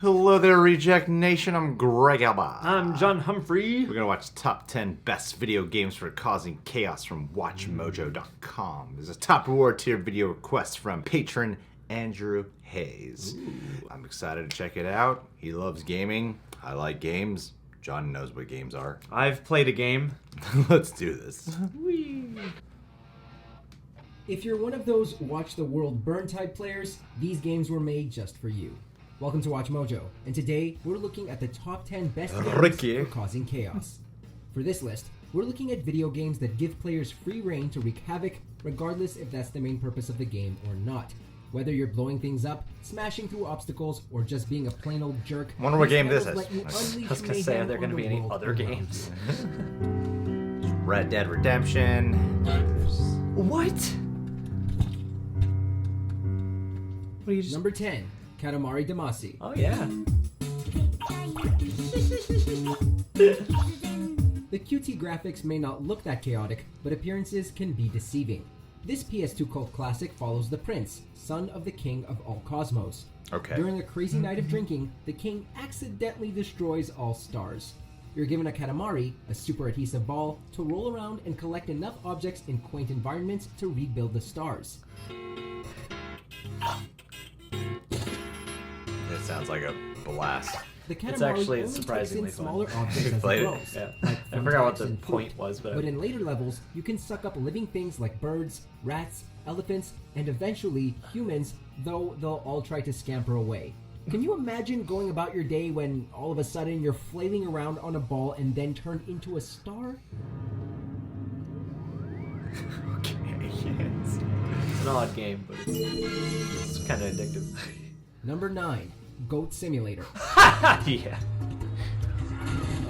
Hello there, Reject Nation. I'm Greg Alba. I'm John Humphrey. We're gonna watch top 10 best video games for causing chaos from WatchMojo.com. There's a top reward tier video request from patron Andrew Hayes. Ooh. I'm excited to check it out. He loves gaming. I like games. John knows what games are. I've played a game. Let's do this. If you're one of those watch the world burn type players, these games were made just for you. Welcome to WatchMojo, and today we're looking at the top 10 best games for causing chaos. For this list, we're looking at video games that give players free reign to wreak havoc, regardless if that's the main purpose of the game or not. Whether you're blowing things up, smashing through obstacles, or just being a plain old jerk. Wonder what game this is. I was gonna say, are there gonna be any other games? Red Dead Redemption. What? What are you just... Number 10. Katamari Damacy. Oh yeah. The QT graphics may not look that chaotic, but appearances can be deceiving. This PS2 cult classic follows the prince, son of the king of all cosmos. Okay. During a crazy night of drinking, the king accidentally destroys all stars. You're given a Katamari, a super adhesive ball, to roll around and collect enough objects in quaint environments to rebuild the stars. It sounds like a blast. The Katamari It's actually only surprisingly takes in fun. smaller objects as it grows, Yeah. like I forgot what the and point fruit. was, But in later levels, you can suck up living things like birds, rats, elephants, and eventually humans, though they'll all try to scamper away. Can you imagine going about your day when all of a sudden you're flailing around on a ball and then turn into a star? Okay, yes. It's an odd game, but it's kind of addictive. Number 9. Goat Simulator. Yeah.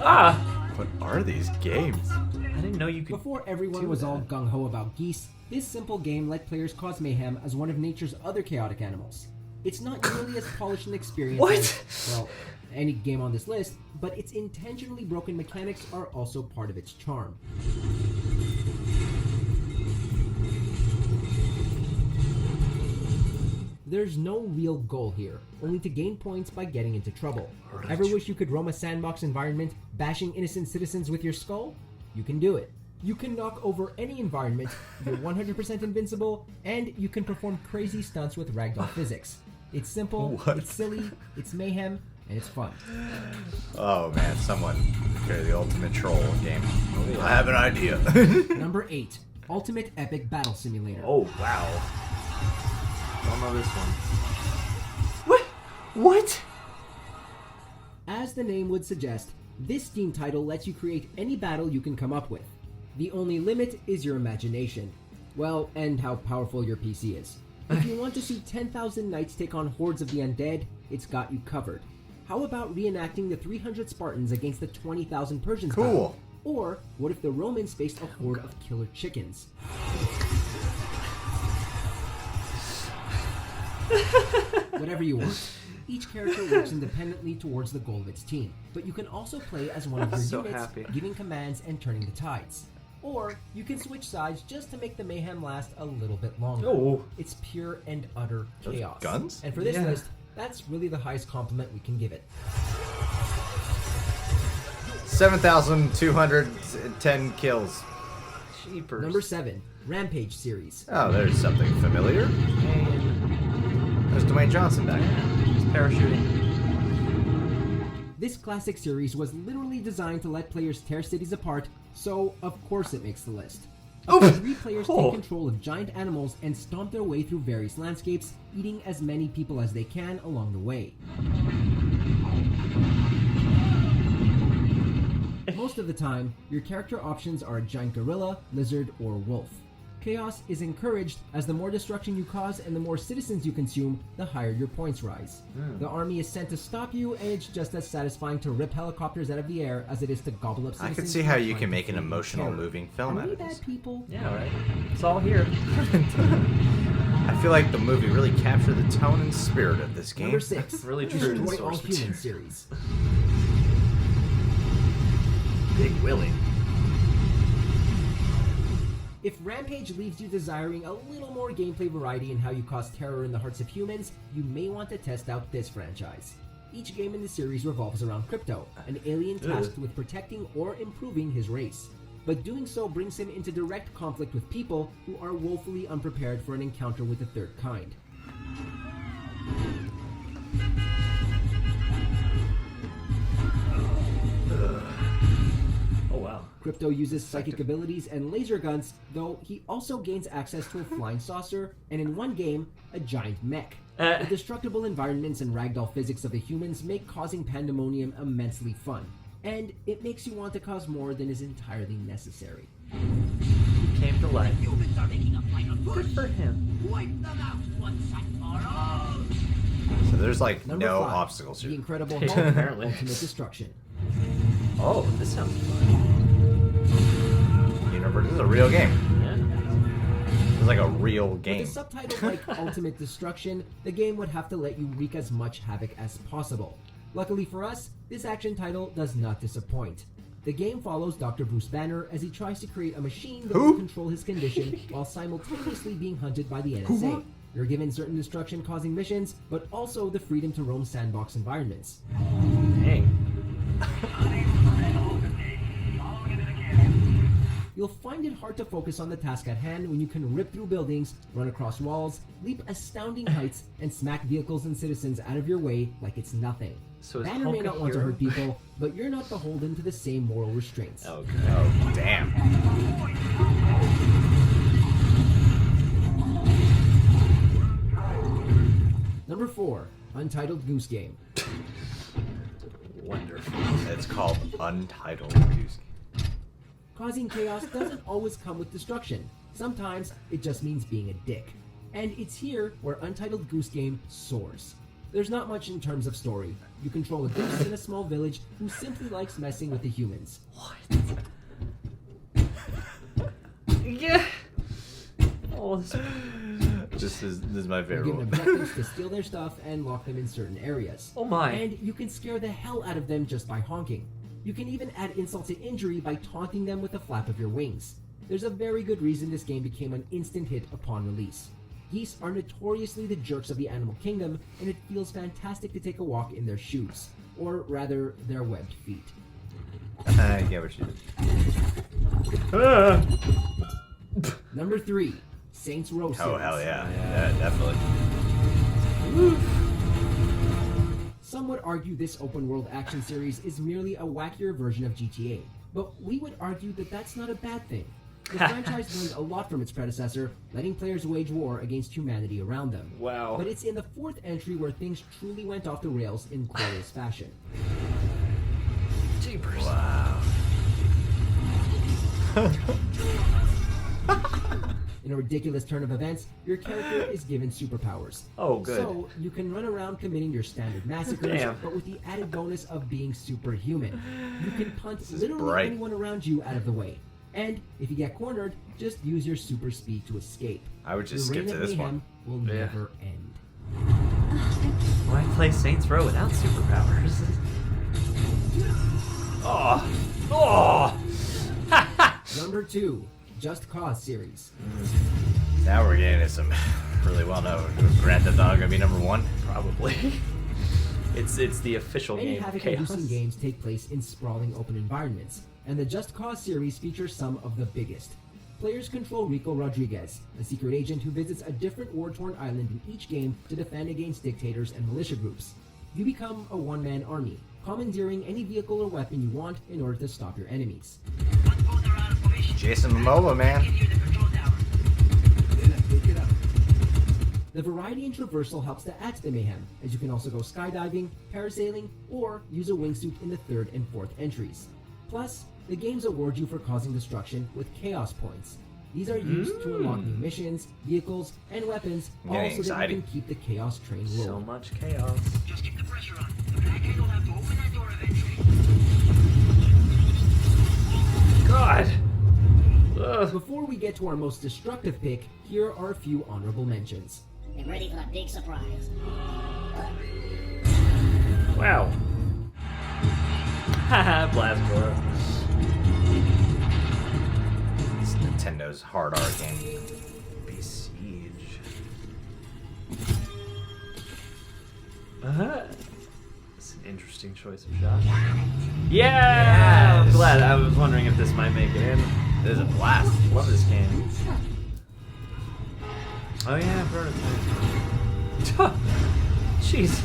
Ah! What are these games? I didn't know you could. Before everyone was all gung-ho about geese, this simple game let players cause mayhem as one of nature's other chaotic animals. It's not nearly as polished an experience as, well, any game on this list, but its intentionally broken mechanics are also part of its charm. There's no real goal here, only to gain points by getting into trouble. Ever wish you could roam a sandbox environment, bashing innocent citizens with your skull? You can do it. You can knock over any environment, you're 100% invincible, and you can perform crazy stunts with ragdoll physics. It's simple, it's silly, it's mayhem, and it's fun. Oh man, someone created the ultimate troll game. I have an idea. Number 8. Ultimate Epic Battle Simulator. Oh wow. Don't know this one. What? As the name would suggest, this Steam title lets you create any battle you can come up with. The only limit is your imagination. Well, and how powerful your PC is. If you want to see 10,000 knights take on hordes of the undead, it's got you covered. How about reenacting the 300 Spartans against the 20,000 Persians? Cool. Battle? Or what if the Romans faced a horde of killer chickens? Whatever you want. Each character works independently towards the goal of its team, but you can also play as one of your units, giving commands and turning the tides. Or you can switch sides just to make the mayhem last a little bit longer. Oh. It's pure and utter chaos. Guns? And for this list, that's really the highest compliment we can give it. 7,210 kills. Cheapers. Number 7. Rampage series. Oh, there's something familiar. There's Dwayne Johnson back there. He's parachuting. This classic series was literally designed to let players tear cities apart, so of course it makes the list. 3 players take control of giant animals and stomp their way through various landscapes, eating as many people as they can along the way. Most of the time, your character options are a giant gorilla, lizard, or wolf. Chaos is encouraged as the more destruction you cause and the more citizens you consume, the higher your points rise. The army is sent to stop you, and it's just as satisfying to rip helicopters out of the air as it is to gobble up citizens. I can see how you can make an emotional moving film out Are we of this. bad people? Yeah, right. It's all here. I feel like the movie really captured the tone and spirit of this game. Number 6. Really true to the Destroy All source Humans material. series. Big Willie. If Rampage leaves you desiring a little more gameplay variety in how you cause terror in the hearts of humans, you may want to test out this franchise. Each game in the series revolves around Crypto, an alien tasked with protecting or improving his race. But doing so brings him into direct conflict with people who are woefully unprepared for an encounter with the third kind. Oh wow. Crypto uses psychic abilities and laser guns, though he also gains access to a flying saucer, and in one game, a giant mech. The destructible environments and ragdoll physics of the humans make causing pandemonium immensely fun, and it makes you want to cause more than is entirely necessary. He came to life. Humans are making a final push. Good for him. Wipe them out once and for all. So there's like Number no 5, obstacles The here. Incredible Yeah, Hulk: apparently. Ultimate Destruction. Oh, this sounds fun. Universe, this is a real game. Yeah. It's like a real With game. a subtitle like Ultimate Destruction, the game would have to let you wreak as much havoc as possible. Luckily for us, this action title does not disappoint. The game follows Dr. Bruce Banner as he tries to create a machine that will control his condition while simultaneously being hunted by the NSA. You're given certain destruction-causing missions, but also the freedom to roam sandbox environments. Dang. You'll find it hard to focus on the task at hand when you can rip through buildings, run across walls, leap astounding heights, and smack vehicles and citizens out of your way like it's nothing. So is Banner Hulk may a not want to hero? hurt people, but you're not beholden to the same moral restraints. Okay. Oh, damn. Number 4, Untitled Goose Game. Wonderful. It's called Untitled Goose. Causing chaos doesn't always come with destruction. Sometimes it just means being a dick. And it's here where Untitled Goose Game soars. There's not much in terms of story. You control a goose in a small village who simply likes messing with the humans. Yeah. Oh, this... This is my You're favorite given one. objectives to steal their stuff and lock them in certain areas. Oh my. And you can scare the hell out of them just by honking. You can even add insult to injury by taunting them with the flap of your wings. There's a very good reason this game became an instant hit upon release. Geese are notoriously the jerks of the animal kingdom, and it feels fantastic to take a walk in their shoes. Or rather, their webbed feet. I get what you did. Number 3, Saints Row Oh, series. hell yeah. Yeah, definitely. Some would argue this open-world action series is merely a wackier version of GTA, but we would argue that that's not a bad thing. The franchise learned a lot from its predecessor, letting players wage war against humanity around them. Wow. But it's in the 4th entry where things truly went off the rails in glorious fashion. Jeepers. Wow. In a ridiculous turn of events, your character is given superpowers. Oh, good. So, you can run around committing your standard massacres, Damn. but with the added bonus of being superhuman. You can punt is literally bright. anyone around you out of the way. And if you get cornered, just use your super speed to escape. I would just Your skip reign to of this mayhem one. will Yeah. never end. Why play Saints Row without superpowers? Oh. Oh. Number 2, Just Cause series. Now we're getting into some really well-known. Was Grand Theft Auto gonna be number 1? Probably. It's the official Many game of havoc-inducing chaos. games take place in sprawling open environments, and the Just Cause series features some of the biggest. Players control Rico Rodriguez, a secret agent who visits a different war-torn island in each game to defend against dictators and militia groups. You become a one-man army, commandeering any vehicle or weapon you want in order to stop your enemies. Once both are out of formation, Jason Momoa, man. get near the control tower. The variety and traversal helps to add to the mayhem, as you can also go skydiving, parasailing, or use a wingsuit in the 3rd and 4th entries. Plus, the games award you for causing destruction with chaos points. These are used to unlock new missions, vehicles, and weapons, all Getting so that you exciting. can keep the chaos train So rolling. much chaos. Just keep the pressure on. The hackers will have to open that door eventually. God. Ugh. Before we get to our most destructive pick, here are a few honorable mentions. Get ready for the big surprise. Wow. Haha, Blastcore. It's Nintendo's hard R game. Besiege. interesting choice of shot. Yeah! I'm glad. I was wondering if this might make it in. This is a blast. Love this game. Oh yeah, prototype. Jeez.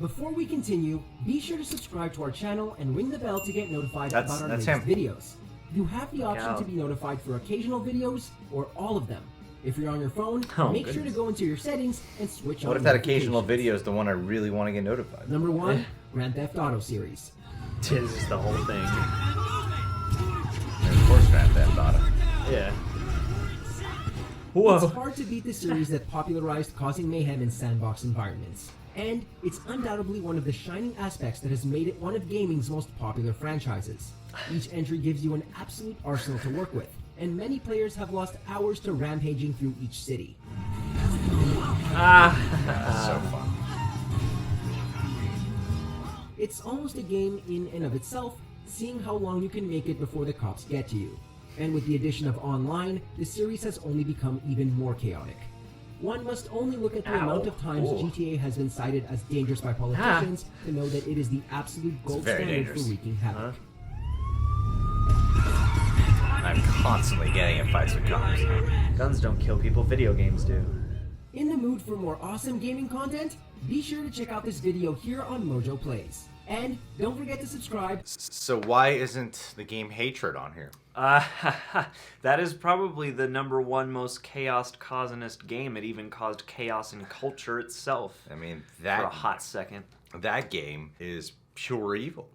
Before we continue, be sure to subscribe to our channel and ring the bell to get notified That's- about our that's latest him. videos. You have the option out. to be notified for occasional videos or all of them. If you're on your phone, Oh, make sure to goodness. go into your settings and switch on What if that occasional notifications. video is the one I really want to get notified? Number 1, Grand Theft Auto series. This is the whole thing. And of course, Grand Theft Auto. Yeah. It's Whoa. hard to beat the series that popularized causing mayhem in sandbox environments. And it's undoubtedly one of the shining aspects that has made it one of gaming's most popular franchises. Each entry gives you an absolute arsenal to work with, and many players have lost hours to rampaging through each city. So fun. It's almost a game in and of itself, seeing how long you can make it before the cops get to you. And with the addition of online, the series has only become even more chaotic. One must only look at the amount of times Ooh. GTA has been cited as dangerous by politicians to know that it is the absolute gold very standard dangerous. for wreaking havoc. I'm constantly getting in fights with cops. Guns don't kill people, video games do. In the mood for more awesome gaming content? Be sure to check out this video here on Mojo Plays. And don't forget to subscribe. So why isn't the game Hatred on here? That is probably the #1 most chaos-causingest game. It even caused chaos in culture itself. I mean, For a that hot second. that game is pure evil.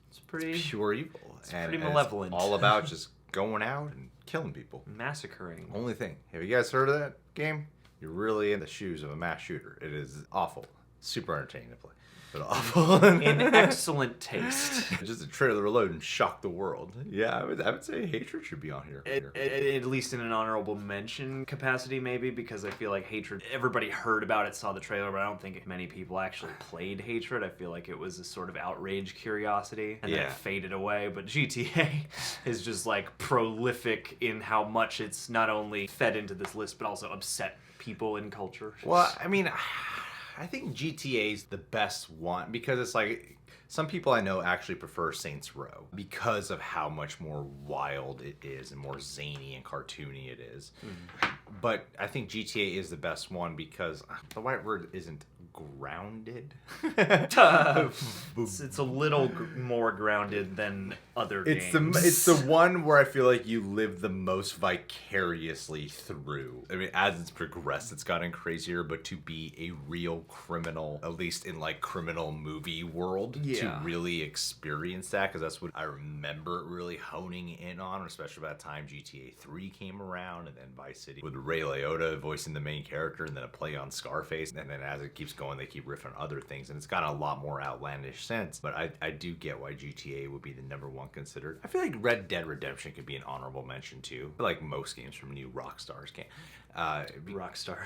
It's pretty Pure evil. pretty malevolent. It's all about just going out and killing people. massacring. Only thing. Have you guys heard of that game? You're really in the shoes of a mass shooter. It is awful. Super entertaining to play, but awful. In excellent taste. Just a trailer alone shocked the world. Yeah, I would say Hatred should be on here. At least in an honorable mention capacity, maybe, because I feel like Hatred, everybody heard about it, saw the trailer, but I don't think many people actually played Hatred. I feel like it was a sort of outrage curiosity, and then Yeah. it faded away. But GTA is just like prolific in how much it's not only fed into this list, but also upset people in culture. Well, I mean, I think GTA's the best one because it's like some people I know actually prefer Saints Row because of how much more wild it is and more zany and cartoony it is. But I think GTA is the best one because the right word isn't grounded. It's a little more grounded than other It's games. it's the one where I feel like you live the most vicariously through. I mean, as it's progressed, it's gotten crazier. But to be a real criminal, at least in like criminal movie world, Yeah. to really experience that, because that's what I remember really honing in on, especially by the time GTA 3 came around, and then Vice City with Ray Liotta voicing the main character, and then a play on Scarface, and then as it keeps going, they keep riffing on other things, and it's got a lot more outlandish sense. But I do get why GTA would be the #1 considered. I feel like Red Dead Redemption could be an honorable mention too. I feel like most games from new Rockstar's game. Rockstar.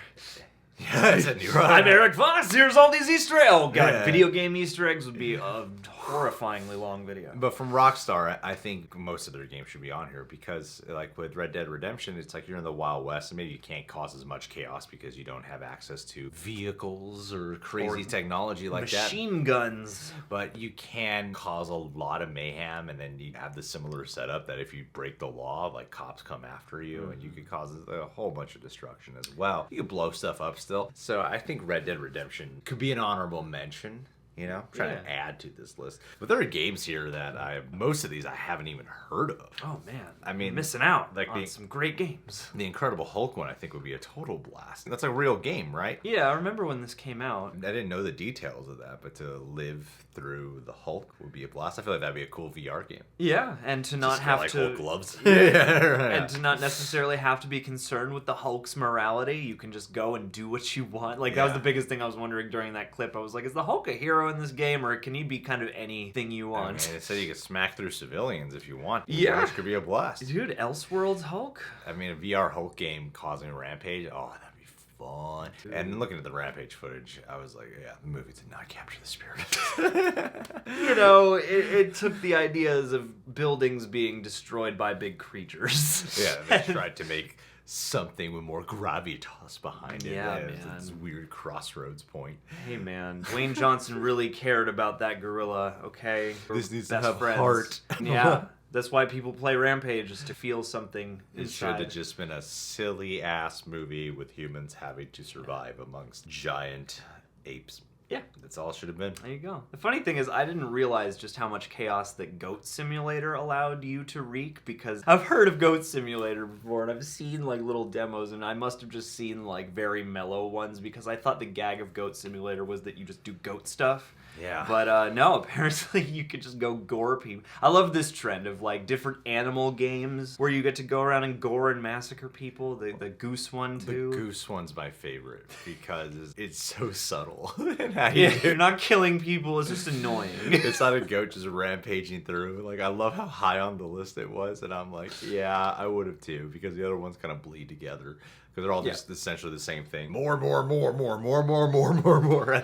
Yeah, it's a new I'm Eric Fox. Here's all these Easter eggs. Oh god, Yeah. video game Easter eggs would be a horrifyingly long video. But from Rockstar, I think most of their games should be on here because, like with Red Dead Redemption, it's like you're in the Wild West and maybe you can't cause as much chaos because you don't have access to vehicles or crazy Or technology like that. Machine guns. But you can cause a lot of mayhem, and then you have the similar setup that if you break the law, like cops come after you, and you could cause a whole bunch of destruction as well. You can blow stuff up still. So I think Red Dead Redemption could be an honorable mention. You know, I'm trying to add to this list. But there are games here that most of these I haven't even heard of. Oh man, I mean, you're missing out like on the- some great games. The Incredible Hulk one I think would be a total blast. That's a real game, right? Yeah, I remember when this came out. I didn't know the details of that, but to live through the Hulk would be a blast. I feel like that'd be a cool VR game. Yeah, and to not Just have like to Hulk gloves. and to not necessarily have to be concerned with the Hulk's morality. You can just go and do what you want. Like that was Yeah. the biggest thing I was wondering during that clip. I was like, is the Hulk a hero in this game, or can he be kind of anything you I want? mean, it said you could smack through civilians if you want. Yeah. Which could be a blast. Dude, Elseworlds Hulk? I mean, a VR Hulk game causing a rampage. Oh, that'd be fun. And looking at the rampage footage, I was like, yeah, the movie did not capture the spirit of it. You know, it took the ideas of buildings being destroyed by big creatures. Yeah, they tried to make something with more gravitas behind it. Yeah, It's man. this weird crossroads point. Hey man, Dwayne Johnson really cared about that gorilla, okay? This needs to Best have friends. heart. Yeah, that's why people play Rampage, is to feel something It should inside. have just been a silly ass movie with humans having to survive amongst giant apes. Yeah. That's all it should have been. There you go. The funny thing is, I didn't realize just how much chaos that Goat Simulator allowed you to wreak, because I've heard of Goat Simulator before, and I've seen like little demos, and I must have just seen like very mellow ones, because I thought the gag of Goat Simulator was that you just do goat stuff. Yeah. But no, apparently you could just go gore people. I love this trend of like different animal games where you get to go around and gore and massacre people. The Goose one too. The Goose one's my favorite because it's so subtle. And how you Yeah, do- you're not killing people. It's just annoying. It's not a goat just rampaging through. Like, I love how high on the list it was, and I'm like, yeah, I would have too, because the other ones kind of bleed together. Because they're all just essentially the same thing. More, and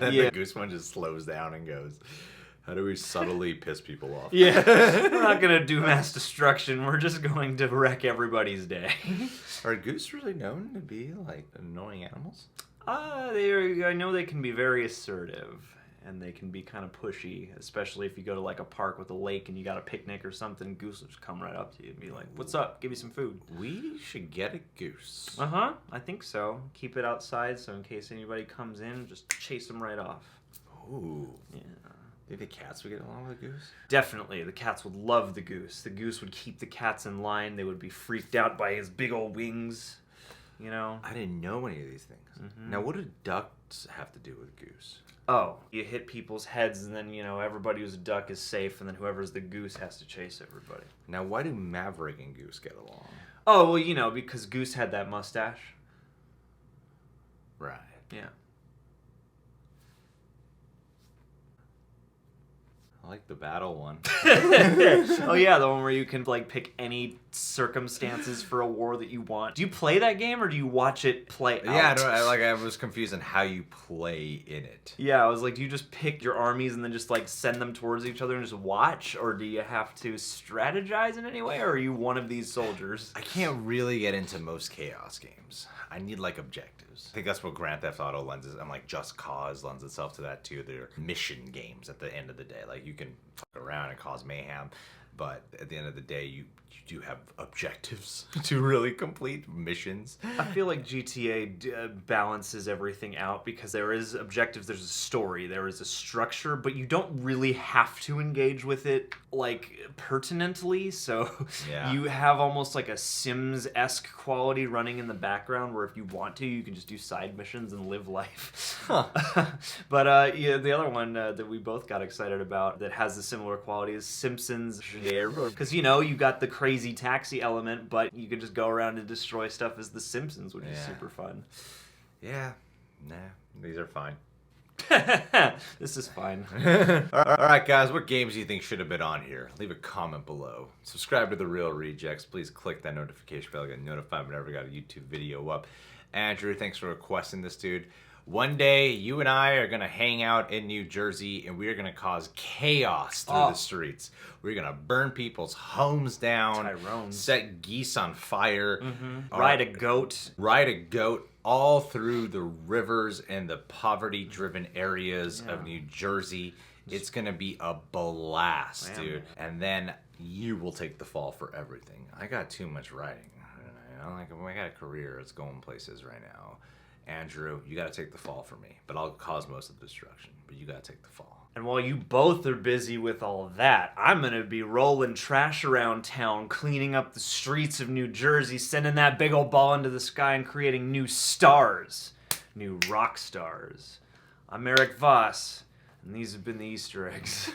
then Yeah. the Goose one just slows down and goes, how do we subtly piss people off? Yeah, we're not gonna do mass destruction. We're just going to wreck everybody's day. Are Goose really known to be, like, annoying animals? I know they can be very assertive, and they can be kind of pushy, especially if you go to like a park with a lake and you got a picnic or something. Goose will just come right up to you and be like, "What's up? Give me some food." We should get a goose. I think so. Keep it outside so in case anybody comes in, just chase them right off. Ooh. Yeah. Think the cats would get along with a goose? Definitely, the cats would love the goose. The goose would keep the cats in line. They would be freaked out by his big old wings. You know? I didn't know any of these things. Now, what do ducks have to do with goose? Oh, you hit people's heads, and then, you know, everybody who's a duck is safe, and then whoever's the goose has to chase everybody. Now, why do Maverick and Goose get along? Oh, well, you know, because Goose had that mustache. Right. Yeah. I like the battle one. Oh, yeah, the one where you can, like, pick any circumstances for a war that you want. Do you play that game, or do you watch it play out? Yeah, I was confused on how you play in it. Yeah, I was like, do you just pick your armies and then just, like, send them towards each other and just watch? Or do you have to strategize in any way? Or are you one of these soldiers? I can't really get into most Chaos games. I need, like, objectives. I think that's what Grand Theft Auto and, like, Just Cause lends itself to that, too. They're mission games at the end of the day. Like, you can fuck around and cause mayhem, but at the end of the day, you do have objectives to really complete missions. I feel like GTA balances everything out because there is objectives, there's a story, there is a structure, but you don't really have to engage with it, like, pertinently, so Yeah. you have almost like a Sims-esque quality running in the background where if you want to, you can just do side missions and live life. Huh. But yeah, the other one that we both got excited about that has a similar quality is Simpsons. Because, you know, you got the crazy taxi element, but you can just go around and destroy stuff as the Simpsons, which is Yeah. super fun. Yeah. Nah, these are fine. This is fine. All right, guys, what games do you think should have been on here? Leave a comment below. Subscribe to The Real Rejects. Please click that notification bell to get notified whenever we got a YouTube video up. Andrew, thanks for requesting this, dude. One day, you and I are going to hang out in New Jersey, and we are going to cause chaos through the streets. We're going to burn people's homes down, Tyrone's. set geese on fire, Ride a goat. ride a goat all through the rivers and the poverty-driven areas of New Jersey. It's going to be a blast, Man. dude. And then you will take the fall for everything. I got too much writing. You know, like, I got a career. It's going places right now. Andrew, you got to take the fall for me. But I'll cause most of the destruction. But you got to take the fall. And while you both are busy with all of that, I'm going to be rolling trash around town, cleaning up the streets of New Jersey, sending that big old ball into the sky and creating new stars. New rock stars. I'm Eric Voss, and these have been the Easter eggs.